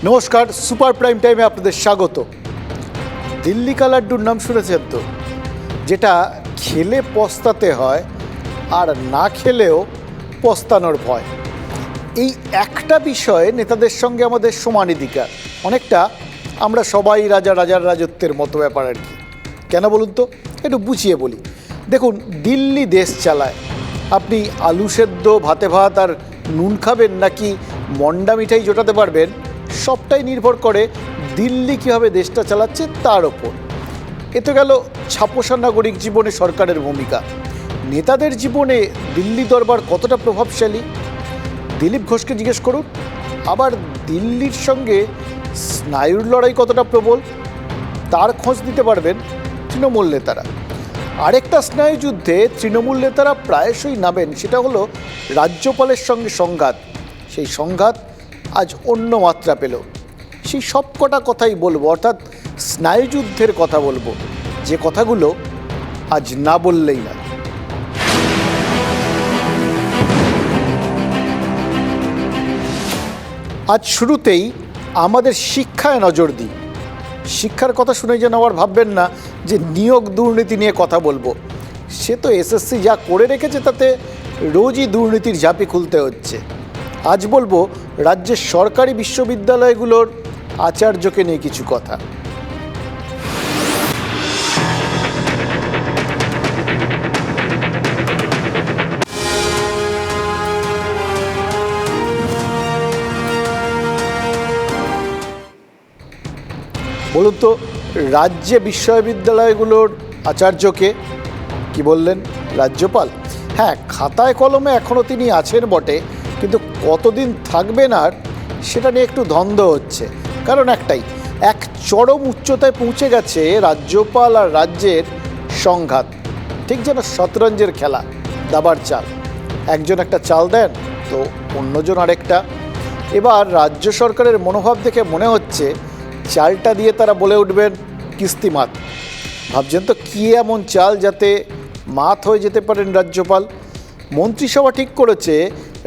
নমস্কার, super prime টাইমে আপনাদের স্বাগত। দিল্লি কা লাড্ডুর নাম শুনেছেন তো, যেটা খেলে পস্তাতে হয় আর না খেলেও পস্তানোর ভয়। এই একটা বিষয়ে নেতাদের সঙ্গে আমাদের সমানাধিকার, অনেকটা আমরা সবাই রাজা রাজার রাজত্বের মতো ব্যাপার আর কি। কেন বলুন তো, একটু বুঝিয়ে বলি। দেখুন, দিল্লি দেশ চালায়। আপনি আলু সেদ্ধ, ভাতে ভাত আর নুন খাবেন নাকি মন্ডা মিঠাই জোটাতে পারবেন, সবটাই নির্ভর করে দিল্লি কীভাবে দেশটা চালাচ্ছে তার ওপর। এ তো গেল ছাপোষা নাগরিক জীবনে সরকারের ভূমিকা। নেতাদের জীবনে দিল্লি দরবার কতটা প্রভাবশালী দিলীপ ঘোষকে জিজ্ঞেস করুন। আবার দিল্লির সঙ্গে স্নায়ুর লড়াই কতটা প্রবল তার খোঁজ দিতে পারবেন তৃণমূল নেতারা। আরেকটা স্নায়ু যুদ্ধে তৃণমূল নেতারা প্রায়শই নামেন, সেটা হলো রাজ্যপালের সঙ্গে সংঘাত। সেই সংঘাত আজ অন্য মাত্রা পেল। সেই সব কটা কথাই বলবো, অর্থাৎ স্নায়ুযুদ্ধের কথা বলবো, যে কথাগুলো আজ না বললেই না। আজ শুরুতেই আমাদের শিক্ষায় নজর দিই। শিক্ষার কথা শুনে যেন আবার ভাববেন না যে নিয়োগ দুর্নীতি নিয়ে কথা বলবো। সে তো এসএসসি যা করে রেখেছে তাতে রোজই দুর্নীতির ঝাঁপি খুলতে হচ্ছে। আজ বলবো রাজ্যের সরকারি বিশ্ববিদ্যালয়গুলোর আচার্যকে নিয়ে কিছু কথা। বলুন তো, রাজ্যে বিশ্ববিদ্যালয়গুলোর আচার্যকে কি বললেন? রাজ্যপাল। হ্যাঁ, খাতায় কলমে এখনও তিনি আছেন বটে, কিন্তু কতদিন থাকবেন আর সেটা নিয়ে একটু দ্বন্দ্ব হচ্ছে। কারণ একটাই, এক চরম উচ্চতায় পৌঁছে গেছে রাজ্যপাল আর রাজ্যের সংঘাত। ঠিক যেন শতরঞ্জের খেলা, দাবার চাল। একজন একটা চাল দেন তো অন্যজন আরেকটা। এবার রাজ্য সরকারের মনোভাব দেখে মনে হচ্ছে চালটা দিয়ে তারা বলে উঠবেন কিস্তিমাত। ভাবছেন তো কী এমন চাল যাতে মাত হয়ে যেতে পারেন রাজ্যপাল। মন্ত্রিসভা ঠিক করেছে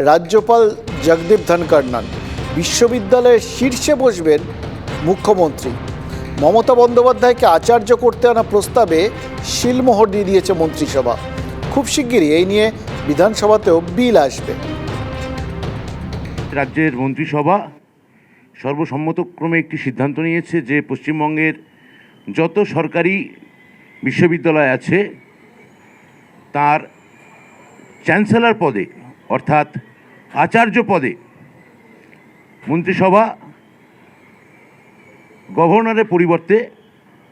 রাজ্যপাল জগদীপ ধনখড় নন, বিশ্ববিদ্যালয়ের শীর্ষে বসবেন মুখ্যমন্ত্রী। মমতা বন্দ্যোপাধ্যায়কে আচার্য করতে আনা প্রস্তাবে শিলমোহর দিয়ে দিয়েছে মন্ত্রিসভা। খুব শিগগিরই এই নিয়ে বিধানসভাতেও বিল আসবে। রাজ্যের মন্ত্রিসভা সর্বসম্মতক্রমে একটি সিদ্ধান্ত নিয়েছে যে পশ্চিমবঙ্গের যত সরকারি বিশ্ববিদ্যালয় আছে তার চ্যান্সেলর পদে অর্থাৎ আচার্য পদে মন্ত্রিসভা গভর্নরের পরিবর্তে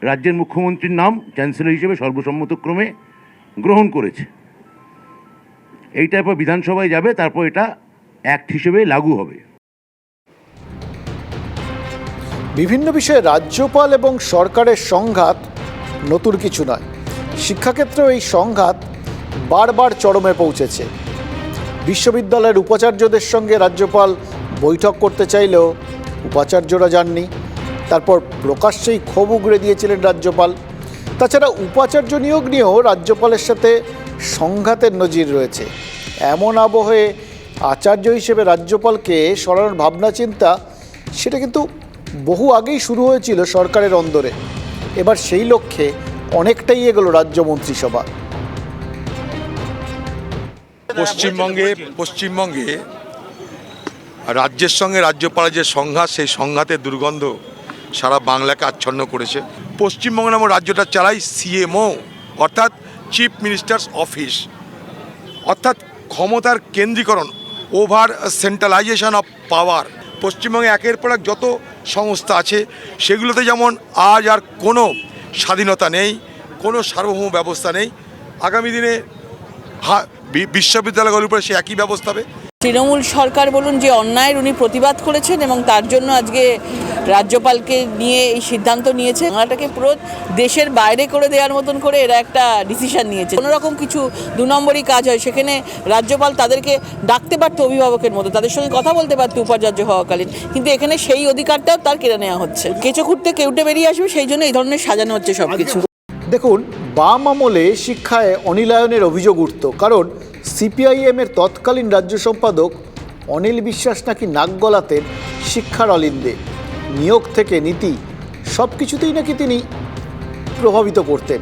রাজ্যের মুখ্যমন্ত্রীর নাম চ্যান্সেলর হিসেবে সর্বসম্মতক্রমে গ্রহণ করেছে। এইটা এরপর বিধানসভায় যাবে, তারপর এটা অ্যাক্ট হিসেবে লাগু হবে। বিভিন্ন বিষয়ে রাজ্যপাল এবং সরকারের সংঘাত নতুন কিছু নয়। শিক্ষাক্ষেত্রেও এই সংঘাত বারবার চরমে পৌঁছেছে। বিশ্ববিদ্যালয়ের উপাচার্যদের সঙ্গে রাজ্যপাল বৈঠক করতে চাইলেও উপাচার্যরা যাননি। তারপর প্রকাশ্যেই ক্ষোভ উগড়ে দিয়েছিলেন রাজ্যপাল। তাছাড়া উপাচার্য নিয়োগ নিয়েও রাজ্যপালের সাথে সংঘাতের নজির রয়েছে। এমন আবহে আচার্য হিসেবে রাজ্যপালকে সরানোর ভাবনা চিন্তা, সেটা কিন্তু বহু আগেই শুরু হয়েছিল সরকারের অন্দরে। এবার সেই লক্ষ্যে অনেকটাই এগোলো রাজ্য মন্ত্রিসভা। পশ্চিমবঙ্গে রাজ্যের সঙ্গে রাজ্যপালের যে সংঘাত, সেই সংঘাতের দুর্গন্ধ সারা বাংলাকে আচ্ছন্ন করেছে। পশ্চিমবঙ্গ নামক রাজ্যটা চালায় সিএমও, অর্থাৎ চিফ মিনিস্টার্স অফিস, অর্থাৎ ক্ষমতার কেন্দ্রীকরণ, ওভার সেন্ট্রালাইজেশন অফ পাওয়ার। পশ্চিমবঙ্গে একের পর এক যত সংস্থা আছে সেগুলোতে যেমন আজ আর কোনো স্বাধীনতা নেই, কোনো সার্বভৌম ব্যবস্থা নেই। আগামী দিনে বিশ্ববিদ্যালয়গুলোর উপরে সে একই ব্যবস্থা হবে। তৃণমূল সরকার বলুন যে অন্যায়ের উনি প্রতিবাদ করেছেন এবং তার জন্য আজকে রাজ্যপালকে নিয়ে এই সিদ্ধান্ত নিয়েছে। বাংলাটাকে পুরো দেশের বাইরে করে দেওয়ার মতন করে এরা একটা ডিসিশন নিয়েছে। কোনোরকম কিছু দু নম্বরই কাজ হয় সেখানে রাজ্যপাল তাদেরকে ডাকতে পারতো অভিভাবকের মতো, তাদের সঙ্গে কথা বলতে পারতো উপাচার্য হওয়াকালীন, কিন্তু এখানে সেই অধিকারটাও তার কেড়ে নেওয়া হচ্ছে। কেঁচো খুঁড়তে কেউটে বেরিয়ে আসবে, সেই জন্য এই ধরনের সাজানো হচ্ছে সব কিছু। দেখুন, বাম আমলে শিক্ষায় অনিলায়নের অভিযোগ উঠত, কারণ সিপিআইএমের তৎকালীন রাজ্য সম্পাদক অনিল বিশ্বাস নাকি নাক গলাতেন শিক্ষার অলিন্দে। নিয়োগ থেকে নীতি সব কিছুতেই নাকি তিনি প্রভাবিত করতেন।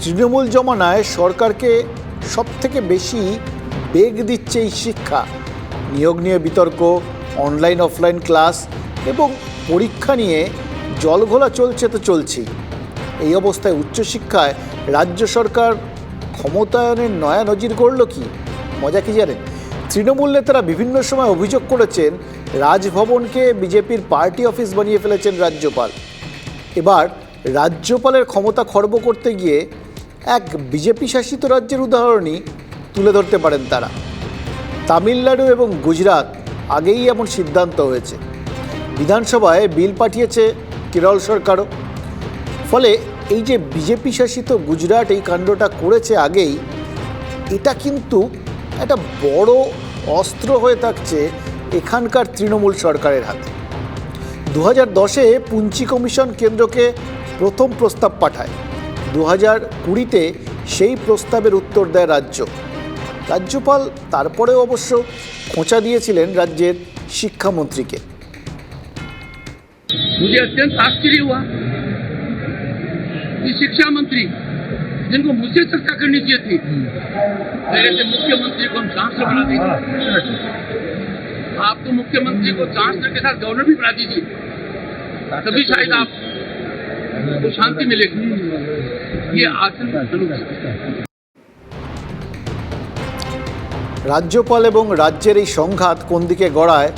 তৃণমূল জমানায় সরকারকে সবথেকে বেশি বেগ দিচ্ছে এই শিক্ষা, নিয়োগ নিয়ে বিতর্ক, অনলাইন অফলাইন ক্লাস এবং পরীক্ষা নিয়ে জলঘোলা চলছে তো চলছেই। এই অবস্থায় উচ্চশিক্ষায় রাজ্য সরকার ক্ষমতায়নের নয়া নজির গড়ল কি? মজা কি জানেন? তৃণমূল নেতারা বিভিন্ন সময় অভিযোগ করেছেন রাজভবনকে বিজেপির পার্টি অফিস বানিয়ে ফেলেছেন রাজ্যপাল। এবার রাজ্যপালের ক্ষমতা খর্ব করতে গিয়ে এক বিজেপি শাসিত রাজ্যের উদাহরণই তুলে ধরতে পারেন তারা। তামিলনাড়ু এবং গুজরাট আগেই এমন সিদ্ধান্ত হয়েছে। বিধানসভায় বিল পাঠিয়েছে কেরল সরকারও। ফলে এই যে বিজেপি শাসিত গুজরাট এই কাণ্ডটা করেছে আগেই, এটা কিন্তু একটা বড় অস্ত্র হয়ে থাকছে এখানকার তৃণমূল সরকারের হাতে। 2010-এ পুঞ্চি কমিশন কেন্দ্রকে প্রথম প্রস্তাব পাঠায়। 2020-তে সেই প্রস্তাবের উত্তর দেয় রাজ্যপাল। তারপরেও অবশ্য খোঁচা দিয়েছিলেন রাজ্যের শিক্ষামন্ত্রীকে। मुझे अत्यंत आश्चर्य हुआ कि शिक्षा मंत्री, जिनको मुझसे चर्चा करनी चाहिए थी, मेरे से मुख्यमंत्री को हम चांसलर बना देंगे। आप तो मुख्यमंत्री को चांसलर के साथ गवर्नर भी बना दीजिए, तभी शायद आपको शांति मिलेगी। ये आसन রাজ্যপাল এবং রাজ্যের এই সংঘাত কোন দিকে গড়ায়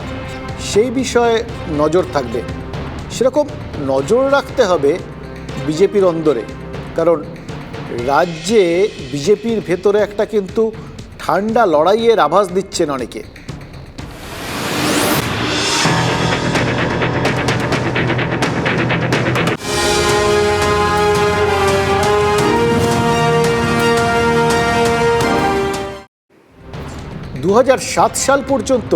সেই বিষয়ে নজর থাকবে। সেরকম নজর রাখতে হবে বিজেপির অন্দরে, কারণ রাজ্যে বিজেপির ভেতরে একটা কিন্তু ঠান্ডা লড়াইয়ের আভাস দিচ্ছেন অনেকে। দু 2007 সাল পর্যন্ত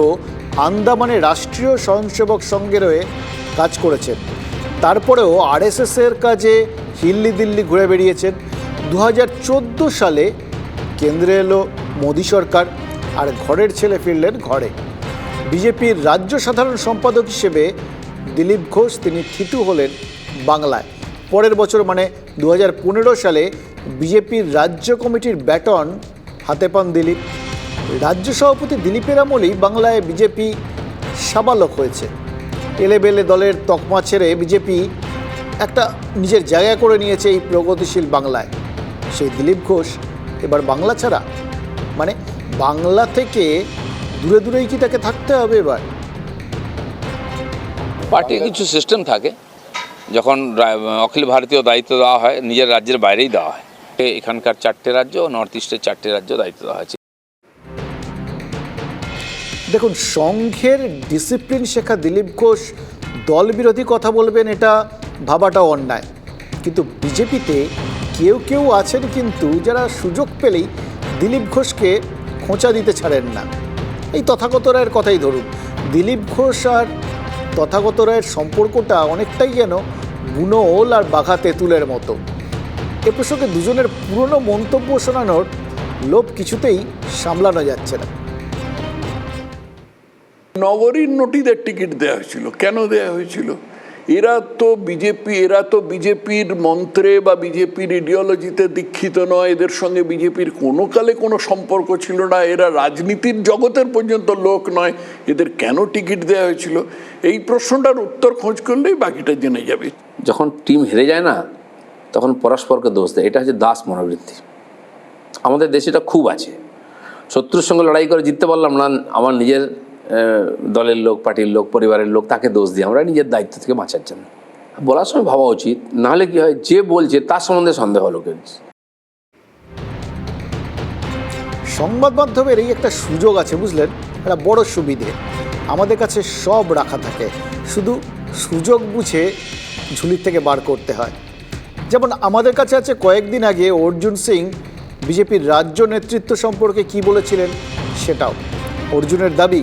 আন্দামানে রাষ্ট্রীয় স্বয়ংসেবক সংঘের হয়ে কাজ করেছেন। তারপরেও আরএসএসের কাজে হিল্লি দিল্লি ঘুরে বেরিয়েছেন। 2014 সালে কেন্দ্রে এলো মোদী সরকার, আর ঘরের ছেলে ফিরলেন ঘরে। বিজেপির রাজ্য সাধারণ সম্পাদক হিসেবে দিলীপ ঘোষ তিনি থিতু হলেন বাংলায়। পরের বছর মানে 2015 সালে বিজেপির রাজ্য কমিটির ব্যাটন হাতে পান দিলীপ। রাজ্য সভাপতি দিলীপের আমলেই বাংলায় বিজেপি সাবালক হয়েছে। এলেবেলে দলের তকমা ছেড়ে বিজেপি একটা নিজের জায়গা করে নিয়েছে এই প্রগতিশীল বাংলায়। সেই দিলীপ ঘোষ এবার বাংলা ছাড়া, মানে বাংলা থেকে দূরে দূরেই কি তাকে থাকতে হবে এবার? পার্টির কিছু সিস্টেম থাকে, যখন অখিল ভারতীয় দায়িত্ব দেওয়া হয় নিজের রাজ্যের বাইরেই দেওয়া হয়। এখানকার 4টে রাজ্য, নর্থ ইস্টের 4টে রাজ্য দায়িত্ব দেওয়া হয়েছে। দেখুন, সংঘের ডিসিপ্লিন শেখা দিলীপ ঘোষ দল বিরোধী কথা বলবেন, এটা ভাবাটাও অন্যায়। কিন্তু বিজেপিতে কেউ কেউ আছেন কিন্তু যারা সুযোগ পেলেই দিলীপ ঘোষকে খোঁচা দিতে ছাড়েন না। এই তথাগত রায়ের কথাই ধরুন, দিলীপ ঘোষ আর তথাগত রায়ের সম্পর্কটা অনেকটাই যেন বুনো ওল আর বাঘা তেঁতুলের মতো। এ প্রসঙ্গে দুজনের পুরনো মন্তব্য শোনানোর লোভ কিছুতেই সামলানো যাচ্ছে না। নগরীর নোটিদের টিকিট দেওয়া হয়েছিল। কেন দেওয়া হয়েছিল? এরা তো বিজেপির মন্ত্রে বা বিজেপির ইডিওলজিতে দীক্ষিত নয়। এদের সঙ্গে বিজেপির কোনো কালে কোনো সম্পর্ক ছিল না। এরা রাজনীতির জগতের পর্যন্ত লোক নয়। এদের কেন টিকিট দেওয়া হয়েছিল, এই প্রশ্নটার উত্তর খোঁজ করলেই বাকিটা জেনে যাবে। যখন টিম হেরে যায় না, তখন পরস্পরকে দোষ দেয়। এটা হচ্ছে দাস মনোবৃত্তি। আমাদের দেশে এটা খুব আছে। শত্রুর সঙ্গে লড়াই করে জিততে পারলাম না, আমার নিজের দলের লোক, পার্টির লোক, পরিবারের লোক, তাকে দোষ দিই আমরা নিজের দায়িত্ব থেকে বাঁচার জন্য। বলার সময় ভাবা উচিত, নাহলে কি হয়, যে বলছে তার সম্বন্ধে সন্দেহ লোকের। সংবাদ মাধ্যমের এই একটা সুযোগ আছে, বুঝলেন, একটা বড় সুবিধে। আমাদের কাছে সব রাখা থাকে, শুধু সুযোগ বুঝে ঝুলির থেকে বার করতে হয়। যেমন আমাদের কাছে আছে কয়েকদিন আগে অর্জুন সিং বিজেপির রাজ্য নেতৃত্ব সম্পর্কে কি বলেছিলেন সেটাও। অর্জুনের দাবি,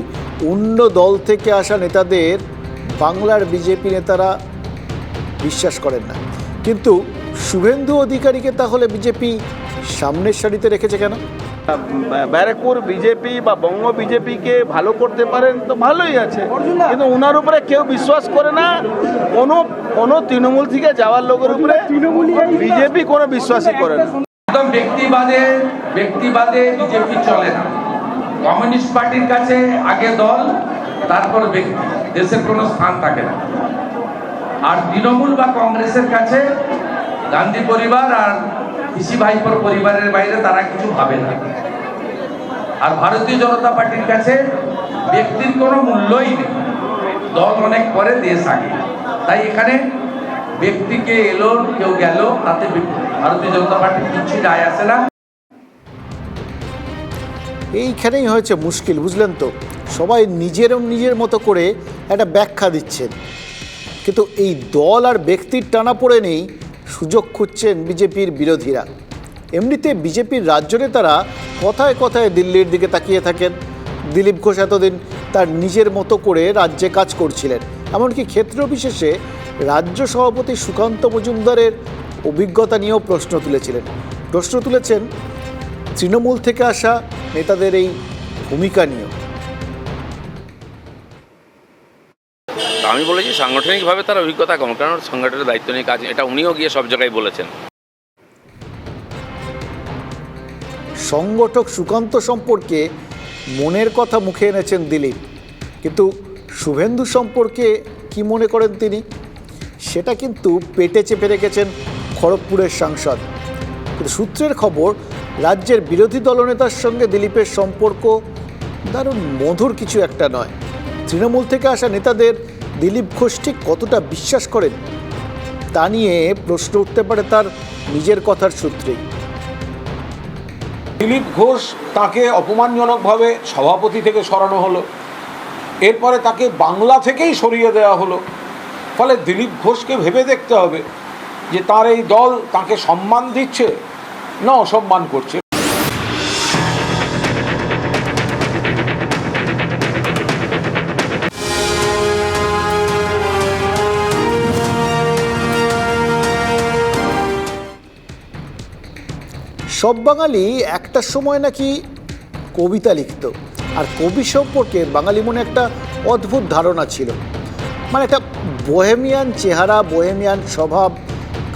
অন্য দল থেকে আসা নেতাদের বাংলার বিজেপি নেতারা বিশ্বাস করেন না। কিন্তু শুভেন্দু অধিকারীকে তাহলে বিজেপি সামনের সারিতে রেখেছে কেন? ব্যারাকপুর বিজেপি বা বঙ্গ বিজেপিকে ভালো করতে পারেন তো ভালোই আছে, কিন্তু ওনার উপরে কেউ বিশ্বাস করে না। কোনো তৃণমূল থেকে যাওয়ার লোকের উপরে বিজেপি কোনো বিশ্বাসই করে না। একদম ব্যক্তিবাদে বিজেপি চলে না। কমিউনিস্ট পার্টির কাছে আগে দল, তারপর ব্যক্তি, দেশের কোনো স্থান থাকে না। আর তৃণমূল বা কংগ্রেসের কাছে গান্ধী পরিবার আর পিসি ভাইপোর পরিবারের বাইরে তারা কিছু ভাবে না। আর ভারতীয় জনতা পার্টির কাছে ব্যক্তির কোনো মূল্যই নেই, দল অনেক পরে, দেশ আগে। তাই এখানে ব্যক্তিকে এলো কেউ গেল, তাতে ভারতীয় জনতা পার্টির কিছু যায় আসে না। এইখানেই হয়েছে মুশকিল, বুঝলেন তো? সবাই নিজের মতো করে একটা ব্যাখ্যা দিচ্ছেন, কিন্তু এই দল আর ব্যক্তির টানা পড়ে নেই সুযোগ খুঁজছেন বিজেপির বিরোধীরা। এমনিতে বিজেপির রাজ্য নেতারা কথায় কথায় দিল্লির দিকে তাকিয়ে থাকেন। দিলীপ ঘোষ এতদিন তার নিজের মতো করে রাজ্যে কাজ করছিলেন, এমনকি ক্ষেত্র বিশেষে রাজ্য সভাপতি সুকান্ত মজুমদারের অভিজ্ঞতা নিয়েও প্রশ্ন তুলেছেন তৃণমূল থেকে আসা নেতাদের এই ভূমিকা নিয়েও। আমি বলেছি সাংগঠনিকভাবে তার অভিজ্ঞতা কম, কারণ সংগঠনের দায়িত্ব নিয়ে কাজ, এটা উনিও গিয়ে সব জায়গায় বলেছেন। সংগঠক সুকান্ত সম্পর্কে মনের কথা মুখে এনেছেন দিলীপ, কিন্তু শুভেন্দু সম্পর্কে কি মনে করেন তিনি, সেটা কিন্তু পেটে চেপে রেখেছেন খড়গপুরের সাংসদ। কিন্তু সূত্রের খবর, রাজ্যের বিরোধী দলনেতার সঙ্গে দিলীপের সম্পর্ক দারুণ মধুর কিছু একটা নয়। তৃণমূল থেকে আসা নেতাদের দিলীপ ঘোষ ঠিক কতটা বিশ্বাস করেন তা নিয়ে প্রশ্ন উঠতে পারে তার নিজের কথার সূত্রেই। দিলীপ ঘোষ তাকে অপমানজনকভাবে সভাপতি থেকে সরানো হলো, এরপরে তাকে বাংলা থেকেই সরিয়ে দেওয়া হলো। ফলে দিলীপ ঘোষকে ভেবে দেখতে হবে যে তার এই দল তাকে সম্মান দিচ্ছে না অসম্মান করছে। সব বাঙালি একটা সময় নাকি কবিতা লিখত, আর কবি সম্পর্কে বাঙালি মনে একটা অদ্ভুত ধারণা ছিল, মানে একটা বোহেমিয়ান চেহারা, বোহেমিয়ান স্বভাব,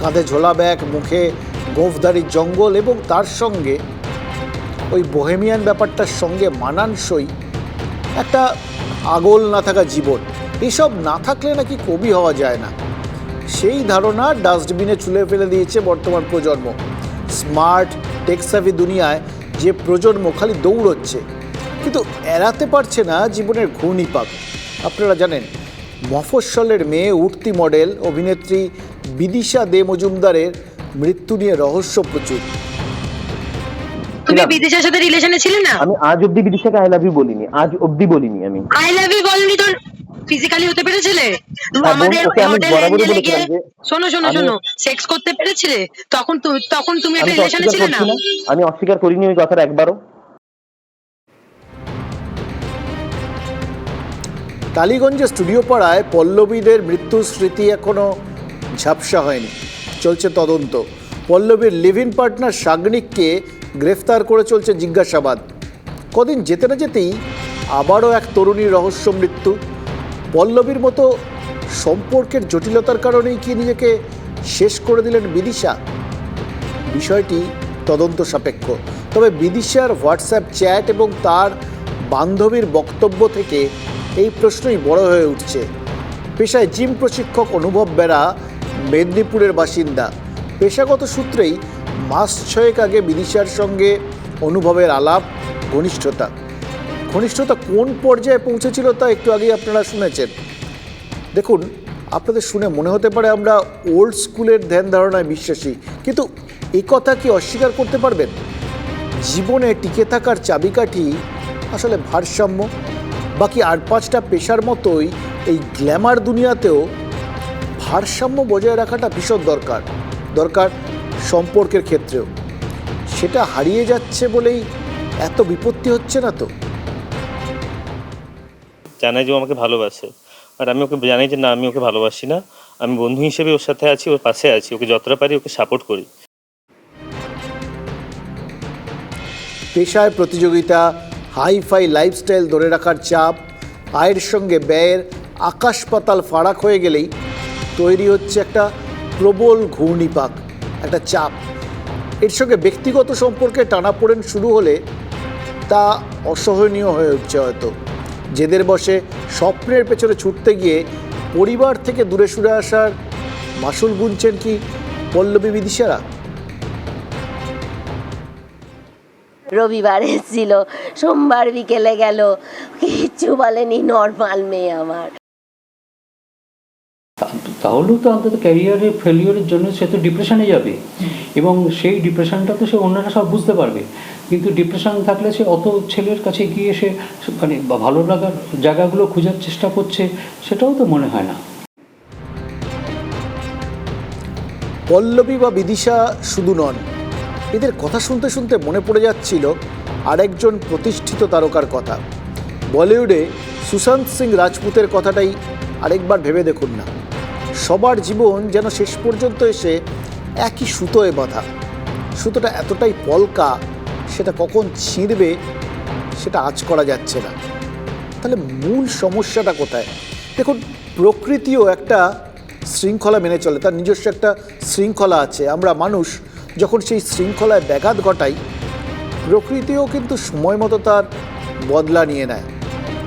কাঁধে ঝোলা ব্যাগ, মুখে গোঁফদারির জঙ্গল, এবং তার সঙ্গে ওই বোহেমিয়ান ব্যাপারটার সঙ্গে মানানসই একটা আগল না থাকা জীবন। এসব না থাকলে নাকি কবি হওয়া যায় না। সেই ধারণা ডাস্টবিনে ছুঁড়ে ফেলে দিয়েছে বর্তমান প্রজন্ম। স্মার্ট টেকসাভি দুনিয়ায় যে প্রজন্ম খালি দৌড়চ্ছে, কিন্তু এড়াতে পারছে না জীবনের ঘূর্ণিপাক। আপনারা জানেন, মফস্বলের মেয়ে, উঠতি মডেল অভিনেত্রী বিদিশা দে মজুমদারের মৃত্যু নিয়ে রহস্য প্রচুর। তুমি বিদিশার সাথে রিলেশনে ছিলে না? আমি আজ অবধি বিদিশাকে আই লাভ ইউ বলিনি, আজ অবধি বলিনি। আমি আই লাভ ইউ বলনি তো ফিজিক্যালি হতে পেরেছিলে? আমাদের শোনো সেক্স করতে পেরেছিলে? তখন তুমি একটা রিলেশনে ছিলে না? আমি অস্বীকার করিনি ওই কথাটা একবারও। টালিগঞ্জে স্টুডিও পাড়ায় পল্লবীদের মৃত্যুর স্মৃতি এখনও ঝাপসা হয়নি, চলছে তদন্ত। পল্লবীর লিভ ইন পার্টনার সাগনিককে গ্রেফতার করে চলছে জিজ্ঞাসাবাদ। কদিন যেতে না যেতেই আবারও এক তরুণীর রহস্য মৃত্যু। পল্লবীর মতো সম্পর্কের জটিলতার কারণেই কি নিজেকে শেষ করে দিলেন বিদিশা? বিষয়টি তদন্ত সাপেক্ষ। তবে বিদিশার হোয়াটসঅ্যাপ চ্যাট এবং তার বান্ধবীর বক্তব্য থেকে এই প্রশ্নই বড় হয়ে উঠছে। পেশায় জিম প্রশিক্ষক অনুভব বেরা মেদিনীপুরের বাসিন্দা। পেশাগত সূত্রেই মাস 6 আগে বিদিশার সঙ্গে অনুভবের আলাপ, ঘনিষ্ঠতা কোন পর্যায়ে পৌঁছেছিল তা একটু আগেই আপনারা শুনেছেন। দেখুন, আপনাদের শুনে মনে হতে পারে আমরা ওল্ড স্কুলের ধ্যান ধারণায় বিশ্বাসী, কিন্তু এই কথা কি অস্বীকার করতে পারবেন? জীবনে টিকে থাকার চাবিকাঠি আসলে ভারসাম্য। বাকি 8-5টা পেশার মতোই এই গ্ল্যামার দুনিয়াতেও ভারসাম্য বজায় রাখাটা ভীষণ দরকার সম্পর্কের ক্ষেত্রেও। সেটা হারিয়ে যাচ্ছে বলেই এত বিপত্তি হচ্ছে না তো? জানাই যে ও আমাকে ভালোবাসে, আর আমি ওকে জানাই যে না, আমি ওকে ভালোবাসি না। আমি বন্ধু হিসেবে ওর সাথে আছি, ওর পাশে আছি, ওকে যতটা পারি ওকে সাপোর্ট করি। পেশায় প্রতিযোগিতা, হাইফাই লাইফস্টাইল ধরে রাখার চাপ, আয়ের সঙ্গে ব্যয়ের আকাশ পাতাল ফারাক হয়ে গেলেই তৈরি হচ্ছে একটা প্রবল ঘূর্ণিপাক, একটা চাপ। এর সঙ্গে ব্যক্তিগত সম্পর্কে টানাপোড়েন শুরু হলে তা অসহনীয় হয়ে উঠছে হয়তো। জেদের বসে স্বপ্নের পেছনে ছুটতে গিয়ে পরিবার থেকে দূরে সরে আসার মাসুল গুনছেন কি পল্লবী বিদিশারা? রবিবার এসেছিল, সোমবার বিকেলে গেল, কিচ্ছু বলেনি, নর্মাল মেয়ে আমার। তাহলেও তো অন্তত ক্যারিয়ারের ফেলিওরের জন্য সে তো ডিপ্রেশনে যাবে, এবং সেই ডিপ্রেশনটা তো সে অন্যরা সব বুঝতে পারবে। কিন্তু ডিপ্রেশন থাকলে সে অত ছেলের কাছে গিয়ে সে মানে ভালো লাগার জায়গাগুলো খোঁজার চেষ্টা করছে, সেটাও তো মনে হয় না। পল্লবী বা বিদিশা শুধু নন, এদের কথা শুনতে শুনতে মনে পড়ে যাচ্ছিল আরেকজন প্রতিষ্ঠিত তারকার কথা। বলিউডে সুশান্ত সিং রাজপুতের কথাটাই আরেকবার ভেবে দেখুন না। সবার জীবন যেন শেষ পর্যন্ত এসে একই সুতোয় বাঁধা। সুতোটা এতটাই পলকা, সেটা কখন ছিঁড়বে সেটা আঁচ করা যাচ্ছে না। তাহলে মূল সমস্যাটা কোথায়? দেখুন, প্রকৃতিও একটা শৃঙ্খলা মেনে চলে, তার নিজস্ব একটা শৃঙ্খলা আছে। আমরা মানুষ যখন সেই শৃঙ্খলায় ব্যাঘাত ঘটাই, প্রকৃতিও কিন্তু সময় মতো তার বদলা নিয়ে নেয়।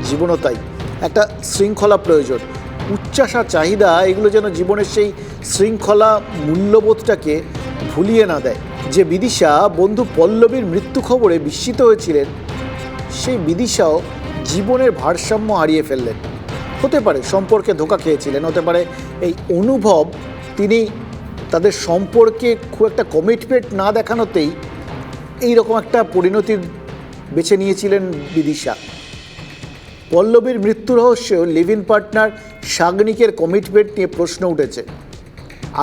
জীবনও তাই, একটা শৃঙ্খলা প্রয়োজন। উচ্চাসা, চাহিদা, এগুলো যেন জীবনের সেই শৃঙ্খলা মূল্যবোধটাকে ভুলিয়ে না দেয়। যে বিদিশা বন্ধু পল্লবীর মৃত্যু খবরে বিস্মিত হয়েছিলেন, সেই বিদিশাও জীবনের ভারসাম্য হারিয়ে ফেললেন। হতে পারে সম্পর্কে ধোঁকা খেয়েছিলেন, হতে পারে এই অনুভব তিনি তাদের সম্পর্কে খুব একটা কমিটমেন্ট না দেখানোতেই এই রকম একটা পরিণতির বেছে নিয়েছিলেন বিদিশা। পল্লবীর মৃত্যু রহস্যেও লিভ ইন পার্টনার সাগনিকের কমিটমেন্ট নিয়ে প্রশ্ন উঠেছে।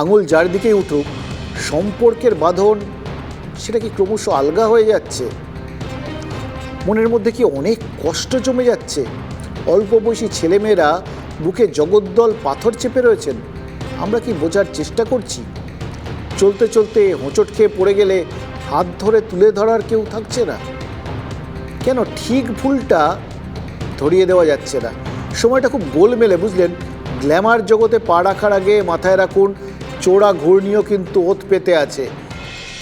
আঙুল যার দিকেই উঠুক, সম্পর্কের বাঁধন সেটা কি ক্রমশ আলগা হয়ে যাচ্ছে? মনের মধ্যে কি অনেক কষ্ট জমে যাচ্ছে? অল্প বয়সী ছেলেমেয়েরা বুকে জগদ্দল পাথর চেপে রয়েছেন। আমরা কি বোঝার চেষ্টা করছি? চলতে চলতে হোঁচট খেয়ে পড়ে গেলে হাত ধরে তুলে ধরার কেউ থাকছে না। কেন ঠিক ভুলটা ধরিয়ে দেওয়া যাচ্ছে না? সময়টা খুব গোলমেলে, বুঝলেন? গ্ল্যামার জগতে পা রাখার আগে মাথায় রাখুন, চোরা ঘূর্ণিও কিন্তু ওত পেতে আছে।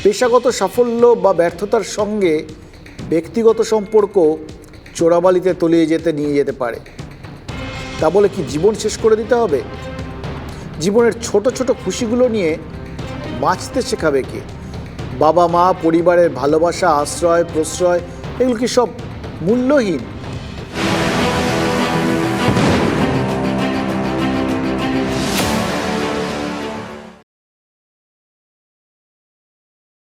পেশাগত সাফল্য বা ব্যর্থতার সঙ্গে ব্যক্তিগত সম্পর্ক চোরাবালিতে তলিয়ে নিয়ে যেতে পারে। তা বলে কি জীবন শেষ করে দিতে হবে? জীবনের ছোট ছোট খুশিগুলো নিয়ে বাঁচতে শেখাবে কে? বাবা মা, পরিবারের ভালোবাসা, আশ্রয়, প্রশ্রয়, এগুলো কি সব মূল্যহীন?